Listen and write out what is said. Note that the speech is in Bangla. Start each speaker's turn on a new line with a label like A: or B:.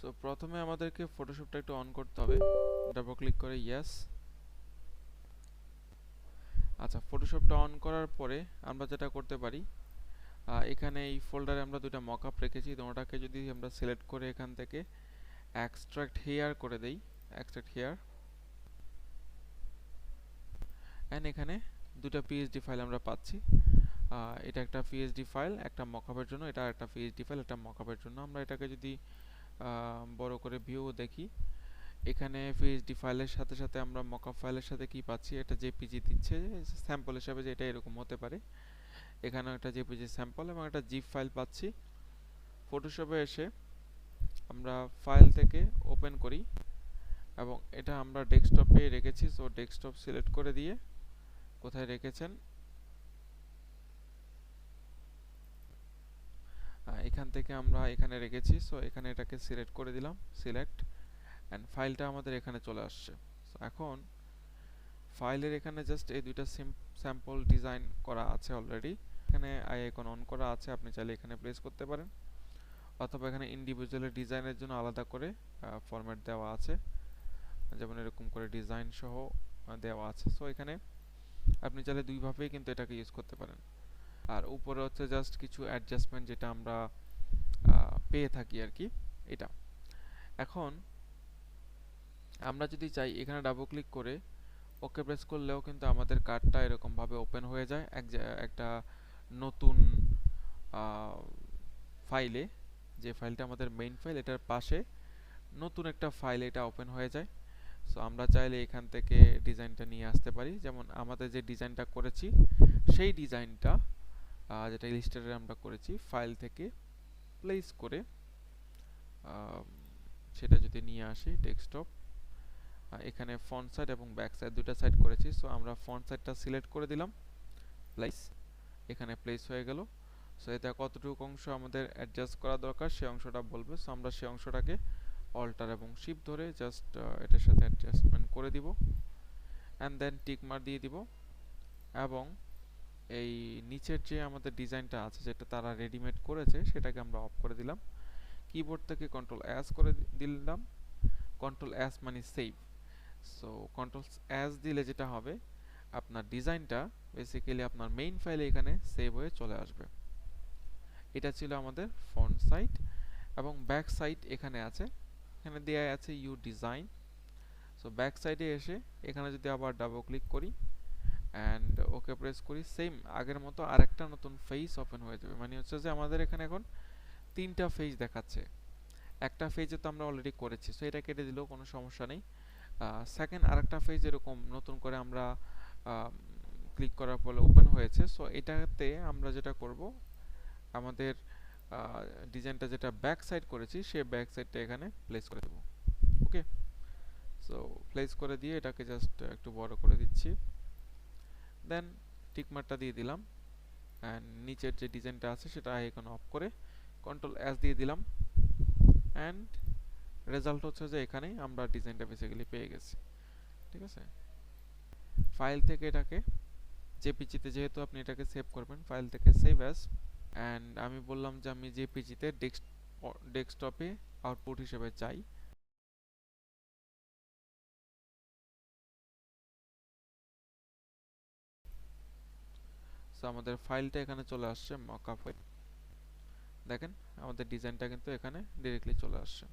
A: সো প্রথমে আমাদেরকে ফটোশপটা একটু অন করতে হবে, ডাবল ক্লিক করে ইয়েস। আচ্ছা, ফটোশপটা অন করার পরে আমরা যেটা করতে পারি, এখানে এই ফোল্ডারে আমরা দুটো মকআপ রেখেছি, তো ওটাকে যদি আমরা সিলেক্ট করে এখান থেকে এক্সট্রাক্ট হেয়ার করে দেই, এক্সট্রাক্ট হেয়ার, এন্ড এখানে দুটো পিএসডি ফাইল আমরা পাচ্ছি। এটা একটা পিএসডি ফাইল একটা মকআপের জন্য, এটা একটা পিএসডি ফাইল একটা মকআপের জন্য। আমরা এটাকে যদি বড় করে ভিউ দেখি, এখানে পিএসডি ফাইলের সাথে সাথে আমরা মকআপ ফাইলের সাথে কি পাচ্ছি, এটা জেপিজি দিচ্ছে স্যাম্পল হিসাবে, যে এটা এরকম হতে পারে। এখানেও একটা জেপিজি স্যাম্পল এবং একটা জিপ ফাইল পাচ্ছি। ফটোশপে এসে আমরা ফাইল থেকে ওপেন করি এবং এটা আমরা ডেস্কটপে রেখেছি, সো ডেস্কটপ সিলেক্ট করে দিয়ে কোথায় রেখেছেন এখান থেকে আমরা এখানে রেখেছি, সো এখানে এটাকে সিলেক্ট করে দিলাম, সিলেক্ট, এন্ড ফাইলটা আমাদের এখানে চলে আসছে। সো এখন ফাইলের এখানে জাস্ট এই দুইটা স্যাম্পল ডিজাইন করা আছে অলরেডি। এখানে আই আইকন অন করা আছে, আপনি চাইলে এখানে প্লেস করতে পারেন, অথবা এখানে ইন্ডিভিজুয়াল ডিজাইনের জন্য আলাদা করে ফরম্যাট দেওয়া আছে, যেমন এরকম করে ডিজাইন সহ দেওয়া আছে। সো এখানে আপনি চাইলে দুইভাবেই কিন্তু এটাকে ইউজ করতে পারেন। আর উপরে হচ্ছে জাস্ট কিছু অ্যাডজাস্টমেন্ট যেটা আমরা পেয়ে থাকি আর কি, এটা। এখন আমরা যদি চাই এখানে ডাবল ক্লিক করে ওকে প্রেস করলেও কিন্তু আমাদের কার্ডটা এরকম ভাবে ওপেন হয়ে যায় একটা নতুন ফাইলে, যে ফাইলটা আমাদের মেইন ফাইল, এটার পাশে নতুন একটা ফাইল এটা ওপেন হয়ে যায়। সো আমরা চাইলে এখান থেকে ডিজাইনটা নিয়ে আসতে পারি, যেমন আমাদের যে ডিজাইনটা করেছি সেই ডিজাইনটা যেটা ইলাস্ট্রেটরে আমরা করেছি, ফাইল থেকে প্লেস করে সেটা যদি নিয়ে আসি ডেস্কটপ, এখানে ফ্রন্ট সাইড এবং ব্যাক সাইড দুটো সাইড করেছি। সো আমরা ফ্রন্ট সাইডটা সিলেক্ট করে দিলাম, প্লেস, এখানে প্লেস হয়ে গেল। সো এটা কতটুকু অংশ আমাদের অ্যাডজাস্ট করা দরকার সেই অংশটা বলবে। সো আমরা সেই অংশটাকে অল্টার এবং শিফট ধরে জাস্ট এটার সাথে অ্যাডজাস্টমেন্ট করে দিব, অ্যান্ড দেন টিক মার্ক দিয়ে দিব। এবং এই নিচের যে আমাদের ডিজাইনটা আছে যেটা তারা রেডিমেড করেছে সেটাকে আমরা অফ করে দিলাম। কিবোর্ড থেকে কন্ট্রোল এস করে দিলাম, কন্ট্রোল এস মানে সেভ। সো কন্ট্রোল এস দিলে যেটা হবে, আপনার ডিজাইনটা বেসিক্যালি আপনার মেইন ফাইলে এখানে সেভ হয়ে চলে আসবে। এটা ছিল আমাদের ফ্রন্ট সাইড। এবং ব্যাক সাইড এখানে আছে, এখানে দেয়া আছে ইউ ডিজাইন। সো ব্যাক সাইডে এসে এখানে যদি আবার ডাবল ক্লিক করি অ্যান্ড ওকে প্রেস করি, সেম আগের মতো আরেকটা নতুন ফেস ওপেন হয়ে যাবে। মানে হচ্ছে যে আমাদের এখানে এখন তিনটা ফেজ দেখাচ্ছে, একটা ফেজে তো আমরা অলরেডি করেছি, সো এটা কেটে দিলেও কোনো সমস্যা নেই। সেকেন্ড আরেকটা ফেজ এরকম নতুন করে আমরা ক্লিক করার পরে ওপেন হয়েছে। সো এটাতে আমরা যেটা করব, আমাদের ডিজাইনটা যেটা ব্যাক সাইড করেছি সেই ব্যাক সাইডটা এখানে প্লেস করে দেব। ওকে, সো প্লেস করে দিয়ে এটাকে জাস্ট একটু বড় করে দিচ্ছি, দেন টিকমার্কটা দিয়ে দিলাম, অ্যান্ড নিচের যে ডিজাইনটা আছে সেটা এখানে অফ করে কন্ট্রোল এস দিয়ে দিলাম, অ্যান্ড রেজাল্ট হচ্ছে যে এখানেই আমরা ডিজাইনটা বেসিক্যালি পেয়ে গেছি। ঠিক আছে, ফাইল থেকে এটাকে জেপিজিতে, যেহেতু আপনি এটাকে সেভ করবেন, ফাইল থেকে সেভ অ্যাজ, অ্যান্ড আমি বললাম যে আমি জেপিজিতে ডেস্কটপে আউটপুট হিসেবে চাই। সো আমাদের ফাইলটা এখানে চলে আসছে মকআপ হয়ে, দেখেন আমাদের ডিজাইনটা কিন্তু এখানে ডিরেক্টলি চলে আসছে।